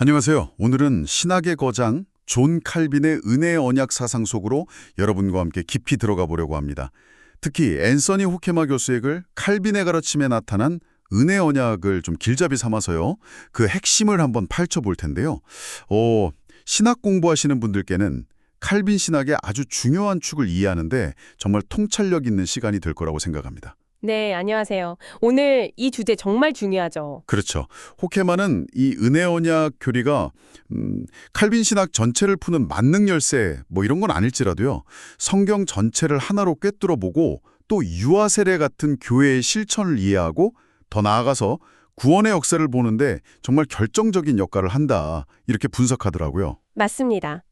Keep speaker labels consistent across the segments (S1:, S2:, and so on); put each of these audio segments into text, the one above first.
S1: 안녕하세요. 오늘은 신학의 거장 존 칼빈의 은혜의 언약 사상 속으로 여러분과 함께 깊이 들어가 보려고 합니다. 특히 앤서니 호케마 교수의 글 칼빈의 가르침에 나타난 은혜의 언약을 좀 길잡이 삼아서요. 그 핵심을 한번 파헤쳐 볼 텐데요. 신학 공부하시는 분들께는 칼빈 신학의 아주 중요한 축을 이해하는데 정말 통찰력 있는 시간이 될 거라고 생각합니다.
S2: 네, 안녕하세요. 오늘 이 주제 정말 중요하죠.
S1: 그렇죠. 호케마는 이 은혜 언약 교리가 칼빈 신학 전체를 푸는 만능 열쇠 뭐 이런 건 아닐지라도요. 성경 전체를 하나로 꿰뚫어 보고 또 유아 세례 같은 교회의 실천을 이해하고 더 나아가서 구원의 역사를 보는데 정말 결정적인 역할을 한다. 이렇게 분석하더라고요.
S2: 맞습니다.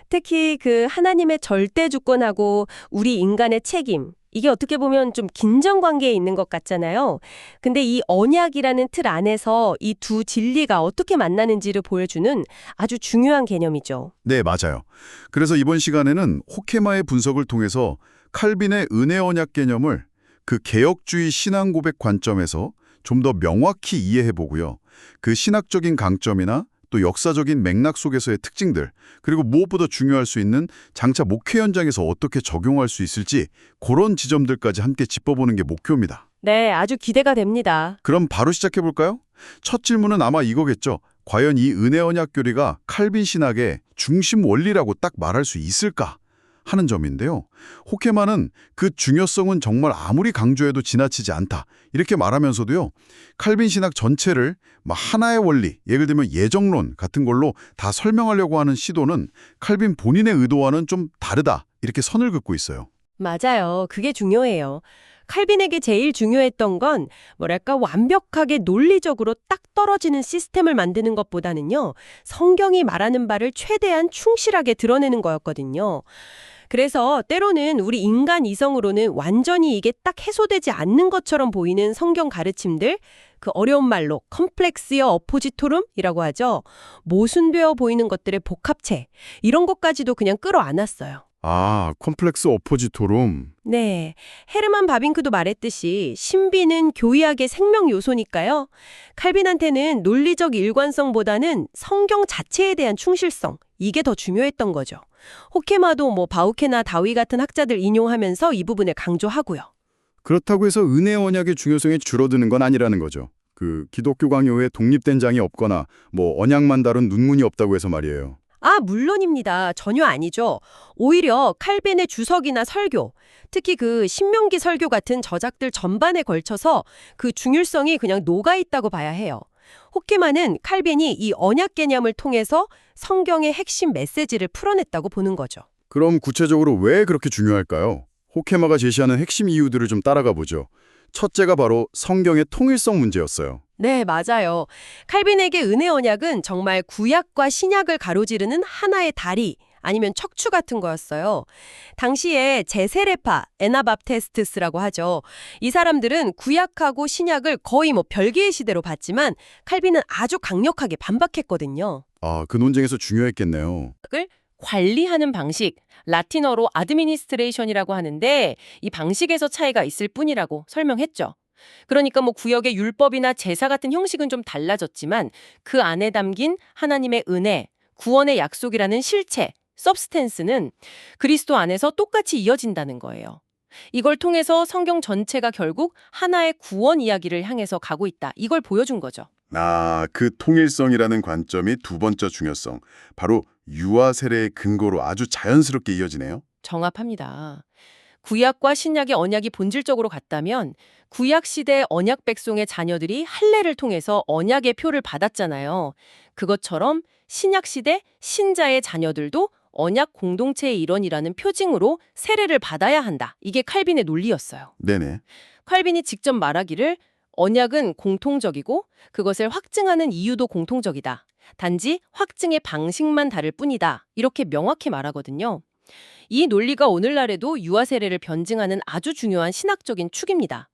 S2: 특히 그 하나님의 절대 주권하고 우리 인간의 책임, 이게 어떻게 보면 좀 긴장 관계에 있는 것 같잖아요. 근데 이 언약이라는 틀 안에서 이 두 진리가 어떻게 만나는지를 보여주는 아주 중요한 개념이죠.
S1: 네, 맞아요. 그래서 이번 시간에는 호케마의 분석을 통해서 칼빈의 은혜 언약 개념을 그 개혁주의 신앙 고백 관점에서 좀 더 명확히 이해해 보고요. 그 신학적인 강점이나 또 역사적인 맥락 속에서의 특징들, 그리고 무엇보다 중요할 수 있는 장차 목회 현장에서 어떻게 적용할 수 있을지 그런 지점들까지 함께 짚어보는 게 목표입니다.
S2: 네, 아주 기대가 됩니다.
S1: 그럼 바로 시작해 볼까요? 첫 질문은 아마 이거겠죠. 과연 이 은혜 언약 교리가 칼빈 신학의 중심 원리라고 딱 말할 수 있을까? 하는 점인데요. 호케마는 그 중요성은 정말 아무리 강조해도 지나치지 않다. 이렇게 말하면서도요. 칼빈 신학 전체를 하나의 원리, 예를 들면 예정론 같은 걸로 다 설명하려고 하는 시도는 칼빈 본인의 의도와는 좀 다르다. 이렇게 선을 긋고 있어요.
S2: 맞아요. 그게 중요해요. 칼빈에게 제일 중요했던 건 뭐랄까 완벽하게 논리적으로 딱 떨어지는 시스템을 만드는 것보다는요. 성경이 말하는 바를 최대한 충실하게 드러내는 거였거든요. 그래서 때로는 우리 인간 이성으로는 완전히 이게 딱 해소되지 않는 것처럼 보이는 성경 가르침들, 그 어려운 말로 컴플렉스여 어포지토rum이라고 하죠. 모순되어 보이는 것들의 복합체, 이런 것까지도 그냥 끌어안았어요.
S1: 컴플렉스 오포지토룸.
S2: 네, 헤르만 바빙크도 말했듯이 신비는 교의학의 생명 요소니까요. 칼빈한테는 논리적 일관성보다는 성경 자체에 대한 충실성, 이게 더 중요했던 거죠. 호케마도 바우케나 다위 같은 학자들 인용하면서 이 부분을 강조하고요.
S1: 그렇다고 해서 은혜 언약의 중요성이 줄어드는 건 아니라는 거죠. 그 기독교 강요에 독립된 장이 없거나 언약만 다룬 논문이 없다고 해서 말이에요.
S2: 물론입니다. 전혀 아니죠. 오히려 칼빈의 주석이나 설교, 특히 그 신명기 설교 같은 저작들 전반에 걸쳐서 그 중요성이 그냥 녹아있다고 봐야 해요. 호케마는 칼빈이 이 언약 개념을 통해서 성경의 핵심 메시지를 풀어냈다고 보는 거죠.
S1: 그럼 구체적으로 왜 그렇게 중요할까요? 호케마가 제시하는 핵심 이유들을 좀 따라가 보죠. 첫째가 바로 성경의 통일성 문제였어요.
S2: 네, 맞아요. 칼빈에게 은혜 언약은 정말 구약과 신약을 가로지르는 하나의 다리, 아니면 척추 같은 거였어요. 당시에 제세례파, 에나밥테스트스라고 하죠. 이 사람들은 구약하고 신약을 거의 별개의 시대로 봤지만 칼빈은 아주 강력하게 반박했거든요.
S1: 그 논쟁에서 중요했겠네요.
S2: 을 관리하는 방식, 라틴어로 아드미니스트레이션이라고 하는데 이 방식에서 차이가 있을 뿐이라고 설명했죠. 그러니까 구역의 율법이나 제사 같은 형식은 좀 달라졌지만 그 안에 담긴 하나님의 은혜, 구원의 약속이라는 실체, 서브스텐스는 그리스도 안에서 똑같이 이어진다는 거예요. 이걸 통해서 성경 전체가 결국 하나의 구원 이야기를 향해서 가고 있다. 이걸 보여준 거죠.
S1: 그 통일성이라는 관점이 두 번째 중요성. 바로 유아 세례의 근거로 아주 자연스럽게 이어지네요.
S2: 정합합니다. 구약과 신약의 언약이 본질적으로 같다면 구약 시대 언약 백성의 자녀들이 할례를 통해서 언약의 표를 받았잖아요. 그것처럼 신약 시대 신자의 자녀들도 언약 공동체의 일원이라는 표징으로 세례를 받아야 한다. 이게 칼빈의 논리였어요.
S1: 네네.
S2: 칼빈이 직접 말하기를 언약은 공통적이고 그것을 확증하는 이유도 공통적이다. 단지 확증의 방식만 다를 뿐이다. 이렇게 명확히 말하거든요. 이 논리가 오늘날에도 유아 세례를 변증하는 아주 중요한 신학적인 축입니다.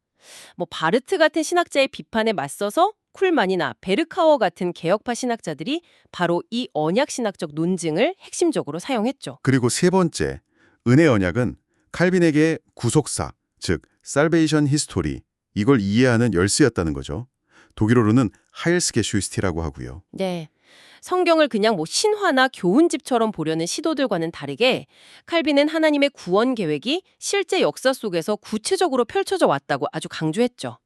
S2: 바르트 같은 신학자의 비판에 맞서서 쿨만이나 베르카워 같은 개혁파 신학자들이 바로 이 언약 신학적 논증을 핵심적으로 사용했죠.
S1: 그리고 세 번째, 은혜 언약은 칼빈에게 구속사, 즉 살베이션 히스토리, 이걸 이해하는 열쇠였다는 거죠. 독일어로는 하일스게슈이스티라고 하고요.
S2: 네. 성경을 그냥 신화나 교훈집처럼 보려는 시도들과는 다르게 칼빈은 하나님의 구원 계획이 실제 역사 속에서 구체적으로 펼쳐져 왔다고 아주 강조했죠.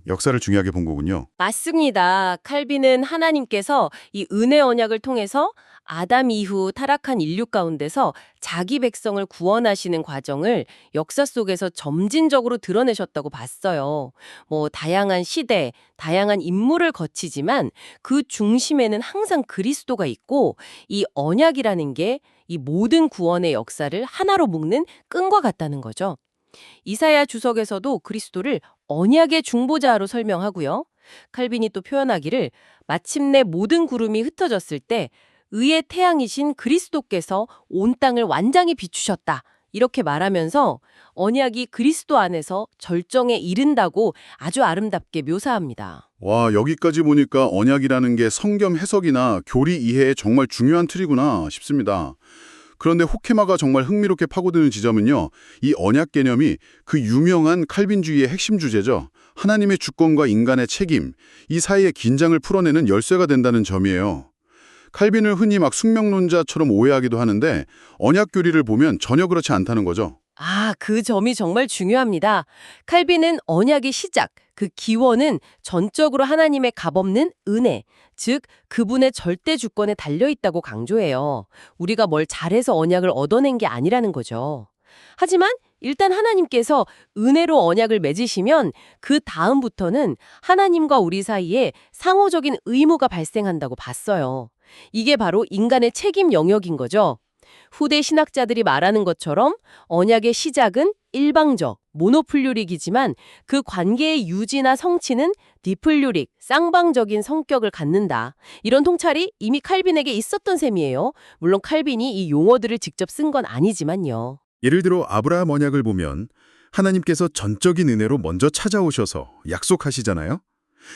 S1: 역사를 중요하게 본 거군요.
S2: 맞습니다. 칼빈은 하나님께서 이 은혜 언약을 통해서 아담 이후 타락한 인류 가운데서 자기 백성을 구원하시는 과정을 역사 속에서 점진적으로 드러내셨다고 봤어요. 다양한 시대, 다양한 인물을 거치지만 그 중심에는 항상 그리스도가 있고 이 언약이라는 게 이 모든 구원의 역사를 하나로 묶는 끈과 같다는 거죠. 이사야 주석에서도 그리스도를 언약의 중보자로 설명하고요. 칼빈이 또 표현하기를 마침내 모든 구름이 흩어졌을 때 의의 태양이신 그리스도께서 온 땅을 완전히 비추셨다. 이렇게 말하면서 언약이 그리스도 안에서 절정에 이른다고 아주 아름답게 묘사합니다.
S1: 와, 여기까지 보니까 언약이라는 게 성경 해석이나 교리 이해에 정말 중요한 틀이구나 싶습니다. 그런데 호케마가 정말 흥미롭게 파고드는 지점은요, 이 언약 개념이 그 유명한 칼빈주의의 핵심 주제죠. 하나님의 주권과 인간의 책임, 이 사이의 긴장을 풀어내는 열쇠가 된다는 점이에요. 칼빈을 흔히 숙명론자처럼 오해하기도 하는데 언약 교리를 보면 전혀 그렇지 않다는 거죠.
S2: 그 점이 정말 중요합니다. 칼빈은 언약의 시작, 그 기원은 전적으로 하나님의 값없는 은혜, 즉 그분의 절대 주권에 달려있다고 강조해요. 우리가 뭘 잘해서 언약을 얻어낸 게 아니라는 거죠. 하지만 일단 하나님께서 은혜로 언약을 맺으시면 그 다음부터는 하나님과 우리 사이에 상호적인 의무가 발생한다고 봤어요. 이게 바로 인간의 책임 영역인 거죠. 후대 신학자들이 말하는 것처럼 언약의 시작은 일방적, 모노플류릭이지만 그 관계의 유지나 성취는 디플류릭, 쌍방적인 성격을 갖는다. 이런 통찰이 이미 칼빈에게 있었던 셈이에요. 물론 칼빈이 이 용어들을 직접 쓴 건 아니지만요.
S1: 예를 들어 아브라함 언약을 보면 하나님께서 전적인 은혜로 먼저 찾아오셔서 약속하시잖아요.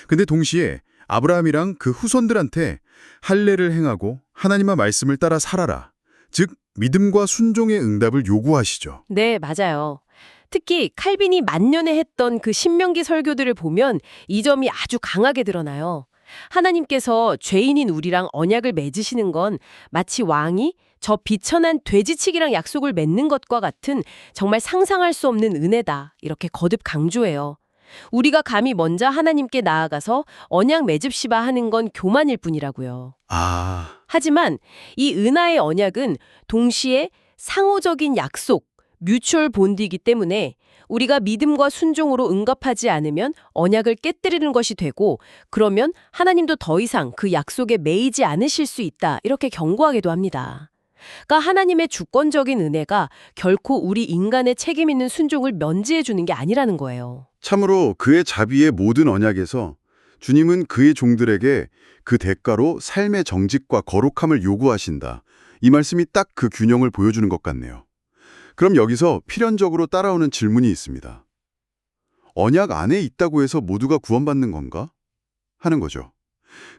S1: 근데 동시에 아브라함이랑 그 후손들한테 할례를 행하고 하나님의 말씀을 따라 살아라. 즉 믿음과 순종의 응답을 요구하시죠.
S2: 네, 맞아요. 특히 칼빈이 만년에 했던 그 신명기 설교들을 보면 이 점이 아주 강하게 드러나요. 하나님께서 죄인인 우리랑 언약을 맺으시는 건 마치 왕이 저 비천한 돼지치기랑 약속을 맺는 것과 같은 정말 상상할 수 없는 은혜다. 이렇게 거듭 강조해요. 우리가 감히 먼저 하나님께 나아가서 언약 맺읍시바 하는 건 교만일 뿐이라고요. 하지만 이 은하의 언약은 동시에 상호적인 약속, 뮤추얼 본드이기 때문에 우리가 믿음과 순종으로 응답하지 않으면 언약을 깨뜨리는 것이 되고 그러면 하나님도 더 이상 그 약속에 매이지 않으실 수 있다. 이렇게 경고하기도 합니다. 그러니까 하나님의 주권적인 은혜가 결코 우리 인간의 책임 있는 순종을 면제해 주는 게 아니라는 거예요.
S1: 참으로 그의 자비의 모든 언약에서 주님은 그의 종들에게 그 대가로 삶의 정직과 거룩함을 요구하신다. 이 말씀이 딱 그 균형을 보여주는 것 같네요. 그럼 여기서 필연적으로 따라오는 질문이 있습니다. 언약 안에 있다고 해서 모두가 구원받는 건가? 하는 거죠.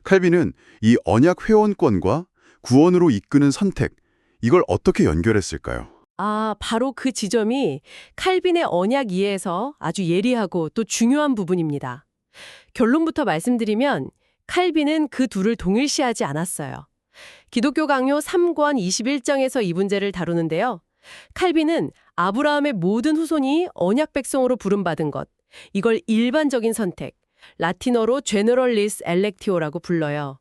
S1: 칼빈은 이 언약 회원권과 구원으로 이끄는 선택, 이걸 어떻게 연결했을까요?
S2: 바로 그 지점이 칼빈의 언약 이해에서 아주 예리하고 또 중요한 부분입니다. 결론부터 말씀드리면 칼빈은 그 둘을 동일시하지 않았어요. 기독교 강요 3권 21장에서 이 문제를 다루는데요. 칼빈은 아브라함의 모든 후손이 언약 백성으로 부름받은 것, 이걸 일반적인 선택, 라틴어로 generis electio라고 불러요.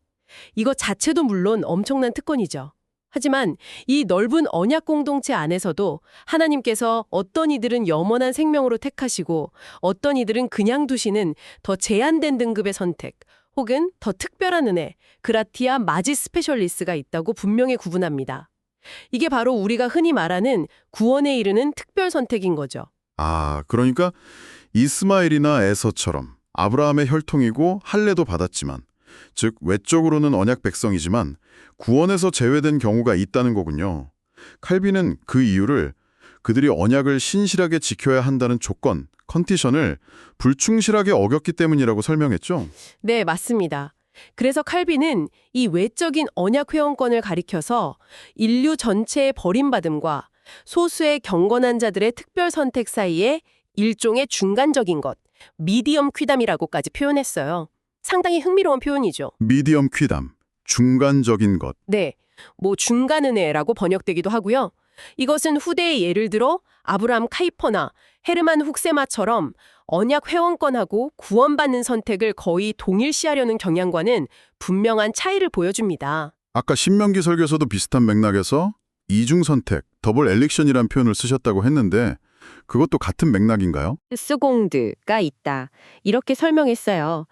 S2: 이거 자체도 물론 엄청난 특권이죠. 하지만 이 넓은 언약 공동체 안에서도 하나님께서 어떤 이들은 영원한 생명으로 택하시고 어떤 이들은 그냥 두시는 더 제한된 등급의 선택 혹은 더 특별한 은혜, 그라티아 마지 스페셜리스가 있다고 분명히 구분합니다. 이게 바로 우리가 흔히 말하는 구원에 이르는 특별 선택인 거죠.
S1: 그러니까 이스마엘이나 에서처럼 아브라함의 혈통이고 할례도 받았지만, 즉 외적으로는 언약 백성이지만 구원에서 제외된 경우가 있다는 거군요. 칼빈은 그 이유를 그들이 언약을 신실하게 지켜야 한다는 조건, 컨디션을 불충실하게 어겼기 때문이라고 설명했죠.
S2: 네, 맞습니다. 그래서 칼빈은 이 외적인 언약 회원권을 가리켜서 인류 전체의 버림받음과 소수의 경건한 자들의 특별 선택 사이에 일종의 중간적인 것, 미디엄 퀴담이라고까지 표현했어요. 상당히 흥미로운 표현이죠.
S1: 미디엄 퀴담. 중간적인 것.
S2: 네, 뭐 중간은혜라고 번역되기도 하고요. 이것은 후대의 예를 들어 아브라함 카이퍼나 헤르만 훅세마처럼 언약 회원권하고 구원받는 선택을 거의 동일시하려는 경향과는 분명한 차이를 보여줍니다.
S1: 아까 신명기 설교에서도 비슷한 맥락에서 이중선택, 더블 엘릭션이란 표현을 쓰셨다고 했는데 그것도 같은 맥락인가요?
S2: 스공드가 있다. 이렇게 설명했어요.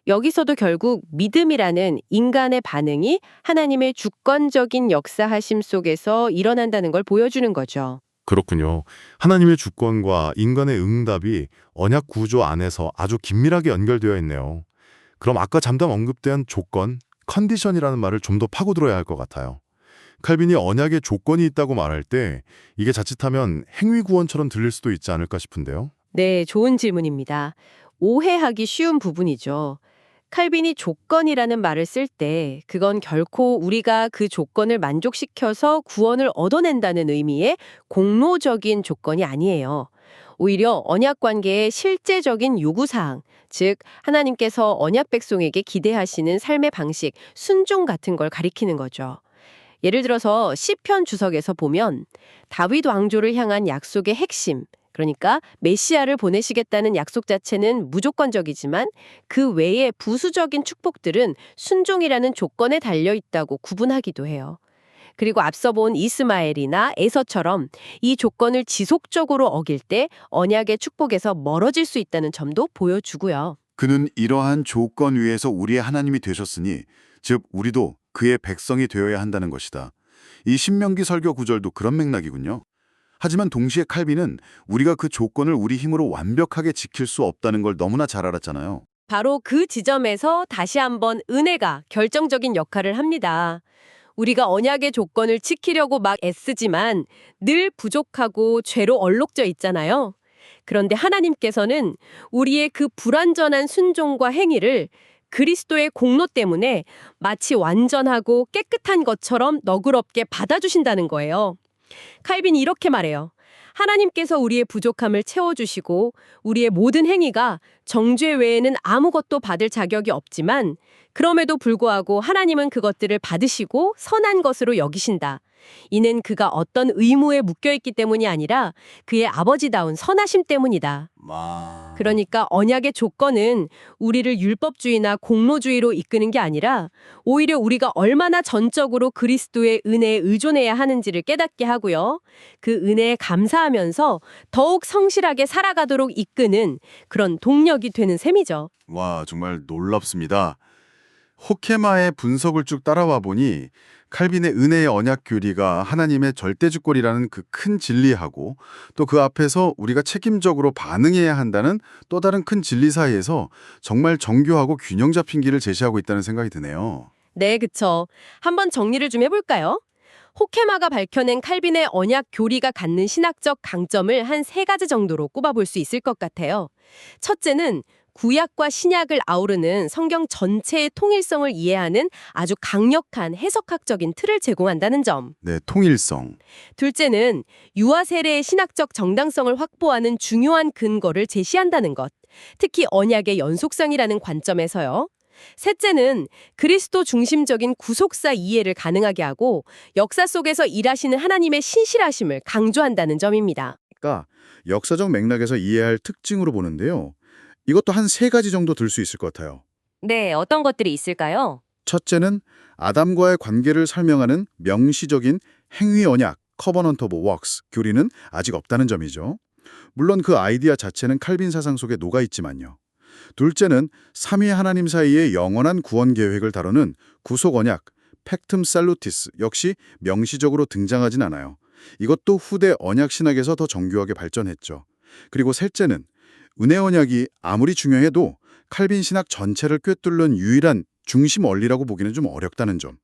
S2: 여기서도 결국 믿음이라는 인간의 반응이 하나님의 주권적인 역사하심 속에서 일어난다는 걸 보여주는 거죠.
S3: 그렇군요. 하나님의 주권과 인간의 응답이 언약 구조 안에서 아주 긴밀하게 연결되어 있네요. 그럼 아까 잠깐 언급된 조건, 컨디션이라는 말을 좀 더 파고들어야 할 것 같아요. 칼빈이 언약에 조건이 있다고 말할 때 이게 자칫하면 행위 구원처럼 들릴 수도 있지 않을까 싶은데요.
S2: 네, 좋은 질문입니다. 오해하기 쉬운 부분이죠. 칼빈이 조건이라는 말을 쓸 때 그건 결코 우리가 그 조건을 만족시켜서 구원을 얻어낸다는 의미의 공로적인 조건이 아니에요. 오히려 언약 관계의 실제적인 요구사항, 즉 하나님께서 언약 백성에게 기대하시는 삶의 방식, 순종 같은 걸 가리키는 거죠. 예를 들어서 시편 주석에서 보면 다윗 왕조를 향한 약속의 핵심, 그러니까 메시아를 보내시겠다는 약속 자체는 무조건적이지만 그 외의 부수적인 축복들은 순종이라는 조건에 달려 있다고 구분하기도 해요. 그리고 앞서 본 이스마엘이나 에서처럼 이 조건을 지속적으로 어길 때 언약의 축복에서 멀어질 수 있다는 점도 보여주고요.
S4: 그는 이러한 조건 위에서 우리의 하나님이 되셨으니 즉 우리도 그의 백성이 되어야 한다는 것이다. 이 신명기 설교 구절도 그런 맥락이군요. 하지만 동시에 칼빈은 우리가 그 조건을 우리 힘으로 완벽하게 지킬 수 없다는 걸 너무나 잘 알았잖아요.
S2: 바로 그 지점에서 다시 한번 은혜가 결정적인 역할을 합니다. 우리가 언약의 조건을 지키려고 막 애쓰지만 늘 부족하고 죄로 얼룩져 있잖아요. 그런데 하나님께서는 우리의 그 불완전한 순종과 행위를 그리스도의 공로 때문에 마치 완전하고 깨끗한 것처럼 너그럽게 받아주신다는 거예요. 칼빈이 이렇게 말해요. 하나님께서 우리의 부족함을 채워주시고 우리의 모든 행위가 정죄 외에는 아무것도 받을 자격이 없지만 그럼에도 불구하고 하나님은 그것들을 받으시고 선한 것으로 여기신다. 이는 그가 어떤 의무에 묶여있기 때문이 아니라 그의 아버지다운 선하심 때문이다. 그러니까 언약의 조건은 우리를 율법주의나 공로주의로 이끄는 게 아니라 오히려 우리가 얼마나 전적으로 그리스도의 은혜에 의존해야 하는지를 깨닫게 하고요. 그 은혜에 감사하면서 더욱 성실하게 살아가도록 이끄는 그런 동력이 되는 셈이죠.
S4: 와, 정말 놀랍습니다. 호케마의 분석을 쭉 따라와 보니 칼빈의 은혜의 언약 교리가 하나님의 절대주권이라는 그 큰 진리하고 또 그 앞에서 우리가 책임적으로 반응해야 한다는 또 다른 큰 진리 사이에서 정말 정교하고 균형 잡힌 길을 제시하고 있다는 생각이 드네요.
S2: 네, 그쵸. 한번 정리를 좀 해볼까요? 호케마가 밝혀낸 칼빈의 언약 교리가 갖는 신학적 강점을 한 3가지 정도로 꼽아볼 수 있을 것 같아요. 첫째는 구약과 신약을 아우르는 성경 전체의 통일성을 이해하는 아주 강력한 해석학적인 틀을 제공한다는 점.
S4: 네, 통일성.
S2: 둘째는 유아 세례의 신학적 정당성을 확보하는 중요한 근거를 제시한다는 것. 특히 언약의 연속성이라는 관점에서요. 셋째는 그리스도 중심적인 구속사 이해를 가능하게 하고 역사 속에서 일하시는 하나님의 신실하심을 강조한다는 점입니다.
S1: 그러니까 역사적 맥락에서 이해할 특징으로 보는데요. 이것도 한 3가지 정도 들 수 있을 것 같아요.
S2: 네, 어떤 것들이 있을까요?
S1: 첫째는 아담과의 관계를 설명하는 명시적인 행위 언약, 커버넌트 오브 웍스 교리는 아직 없다는 점이죠. 물론 그 아이디어 자체는 칼빈 사상 속에 녹아있지만요. 둘째는 삼위 하나님 사이의 영원한 구원 계획을 다루는 구속 언약, 팩툼 살루티스 역시 명시적으로 등장하진 않아요. 이것도 후대 언약 신학에서 더 정교하게 발전했죠. 그리고 셋째는 은혜 언약이 아무리 중요해도 칼빈 신학 전체를 꿰뚫는 유일한 중심 원리라고 보기는 좀 어렵다는 점.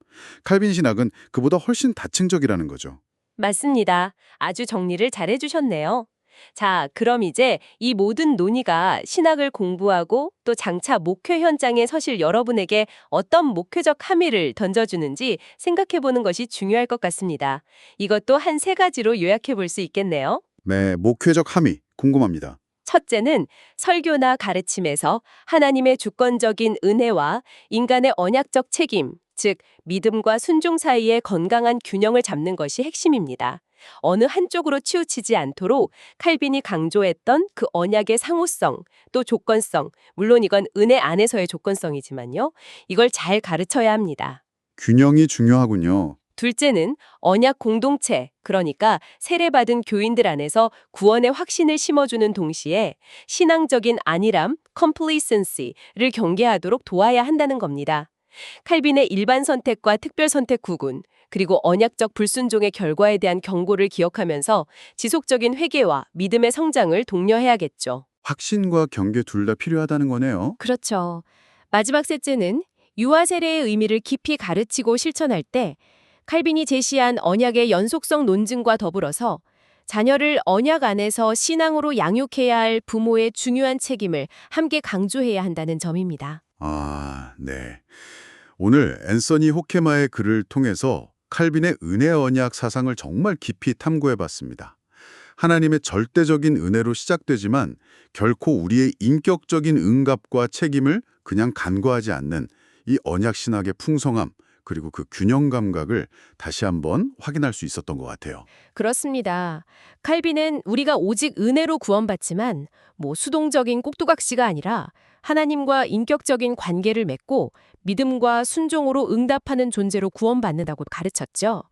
S1: 칼빈 신학은 그보다 훨씬 다층적이라는 거죠.
S2: 맞습니다. 아주 정리를 잘 해주셨네요. 자, 그럼 이제 이 모든 논의가 신학을 공부하고 또 장차 목회 현장에 서실 여러분에게 어떤 목회적 함의를 던져주는지 생각해보는 것이 중요할 것 같습니다. 이것도 한 3가지로 요약해 볼 수 있겠네요.
S1: 네, 목회적 함의 궁금합니다.
S2: 첫째는 설교나 가르침에서 하나님의 주권적인 은혜와 인간의 언약적 책임, 즉, 믿음과 순종 사이의 건강한 균형을 잡는 것이 핵심입니다. 어느 한쪽으로 치우치지 않도록 칼빈이 강조했던 그 언약의 상호성, 또 조건성, 물론 이건 은혜 안에서의 조건성이지만요. 이걸 잘 가르쳐야 합니다.
S1: 균형이 중요하군요.
S2: 둘째는 언약 공동체, 그러니까 세례받은 교인들 안에서 구원의 확신을 심어주는 동시에 신앙적인 안일함, complacency를 경계하도록 도와야 한다는 겁니다. 칼빈의 일반 선택과 특별 선택 구분, 그리고 언약적 불순종의 결과에 대한 경고를 기억하면서 지속적인 회개와 믿음의 성장을 독려해야겠죠.
S1: 확신과 경계 둘 다 필요하다는 거네요.
S2: 그렇죠. 마지막 셋째는 유아 세례의 의미를 깊이 가르치고 실천할 때 칼빈이 제시한 언약의 연속성 논증과 더불어서 자녀를 언약 안에서 신앙으로 양육해야 할 부모의 중요한 책임을 함께 강조해야 한다는 점입니다.
S1: 아, 네. 오늘 앤서니 호케마의 글을 통해서 칼빈의 은혜 언약 사상을 정말 깊이 탐구해봤습니다. 하나님의 절대적인 은혜로 시작되지만 결코 우리의 인격적인 응답과 책임을 그냥 간과하지 않는 이 언약 신학의 풍성함, 그리고 그 균형 감각을 다시 한번 확인할 수 있었던 것 같아요.
S2: 그렇습니다. 칼빈은 우리가 오직 은혜로 구원받지만 수동적인 꼭두각시가 아니라 하나님과 인격적인 관계를 맺고 믿음과 순종으로 응답하는 존재로 구원받는다고 가르쳤죠.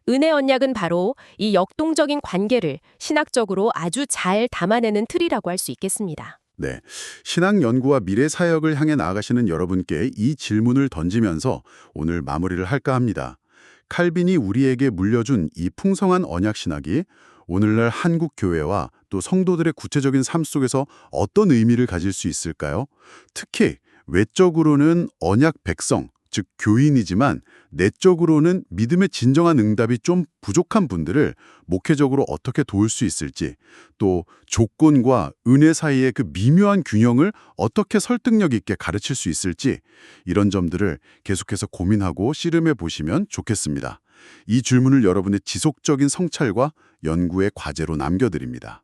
S2: 은혜 언약은 바로 이 역동적인 관계를 신학적으로 아주 잘 담아내는 틀이라고 할 수 있겠습니다.
S1: 네, 신앙 연구와 미래 사역을 향해 나아가시는 여러분께 이 질문을 던지면서 오늘 마무리를 할까 합니다. 칼빈이 우리에게 물려준 이 풍성한 언약 신학이 오늘날 한국 교회와 또 성도들의 구체적인 삶 속에서 어떤 의미를 가질 수 있을까요? 특히 외적으로는 언약 백성, 즉 교인이지만 내적으로는 믿음의 진정한 응답이 좀 부족한 분들을 목회적으로 어떻게 도울 수 있을지, 또 조건과 은혜 사이의 그 미묘한 균형을 어떻게 설득력 있게 가르칠 수 있을지, 이런 점들을 계속해서 고민하고 씨름해 보시면 좋겠습니다. 이 질문을 여러분의 지속적인 성찰과 연구의 과제로 남겨드립니다.